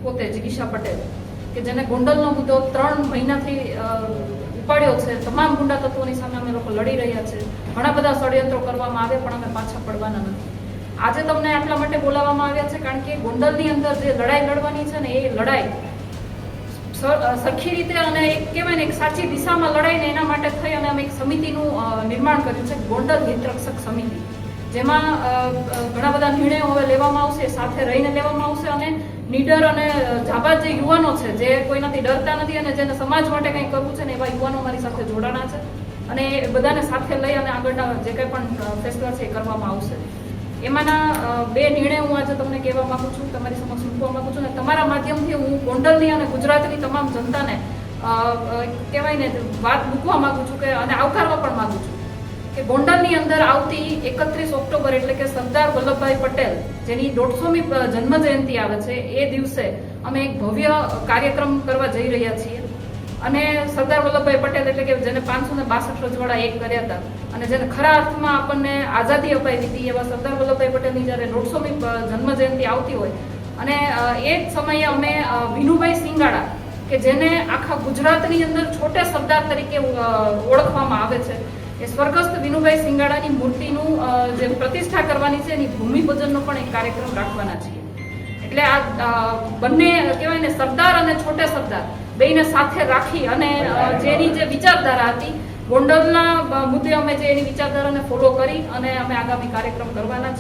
પોતે જિગીશા પટેલ કે જેને ગોંડલનો મુદ્દો 3 મહિનાથી ઉપાડ્યો છે, તમામ ગુંડા તત્વોની સામે અમે લોકો લડી રહ્યા છે. ઘણા બધા ષડયંત્રો કરવામાં આવે પણ અમે પાછા પડવાના નથી. આજે તમને આટલા માટે બોલાવવામાં આવ્યા છે કારણ કે ગોંડલની અંદર જે લડાઈ લડવાની છે ને, એ લડાઈ સરખી રીતે અને એક કહેવાય ને એક સાચી દિશામાં લડાઈ ને એના માટે થઈ અને અમે એક સમિતિનું નિર્માણ કર્યું છે, ગોંડલ હિતરક્ષક સમિતિ, જેમાં ઘણા બધા નિર્ણયો હવે લેવામાં આવશે, સાથે રહીને લેવામાં આવશે અને નીડર અને જાબાદ જે યુવાનો છે, જે કોઈનાથી ડરતા નથી અને જેને સમાજ માટે કંઈ કરવું છે ને, એવા યુવાનો મારી સાથે જોડાણા છે અને એ બધાને સાથે લઈ અને આગળના જે કંઈ પણ ફેસલા છે એ કરવામાં આવશે. એમાંના 2 નિર્ણય હું આજે તમને કહેવા માંગુ છું, તમારી સમક્ષ મૂકવા માંગુ છું અને તમારા માધ્યમથી હું ગોંડલની અને ગુજરાતની તમામ જનતાને કહેવાય ને વાત મૂકવા માંગુ છું કે અને આવકારવા પણ માંગુ છું કે ગોંડલની અંદર આવતી 31 ઓક્ટોબર એટલે કે સરદાર વલ્લભભાઈ પટેલ જેની 150મી જન્મ જયંતિ આવે છે, એ દિવસે અમે એક ભવ્ય કાર્યક્રમ કરવા જઈ રહ્યા છીએ અને સરદાર વલ્લભભાઈ પટેલ એટલે કે જેને 562 રજવાડા એક કર્યા હતા અને જેને ખરા અર્થમાં આપણને આઝાદી અપાવી હતી, એવા સરદાર વલ્લભભાઈ પટેલની જ્યારે 150મી જન્મ જયંતિ આવતી હોય અને એ જ સમયે અમે વિનુભાઈ સિંગાડા કે જેને આખા ગુજરાતની અંદર છોટે સરદાર તરીકે ઓળખવામાં આવે છે, એ સ્વર્ગસ્થ વિનુભાઈ સિંગાડાની મૂર્તિનું જે પ્રતિષ્ઠા કરવાની છે એની ભૂમિપૂજનનો પણ એક કાર્યક્રમ રાખવાના છીએ. એટલે આ બંને કહેવાય ને સરદાર અને છોટે સરદાર બેયને સાથે રાખી અને જેની જે વિચારધારા હતી ગોંડલના મુદ્દે અમે જે એની વિચારધારાને ફોલો કરી અને અમે આગામી કાર્યક્રમ કરવાના છીએ.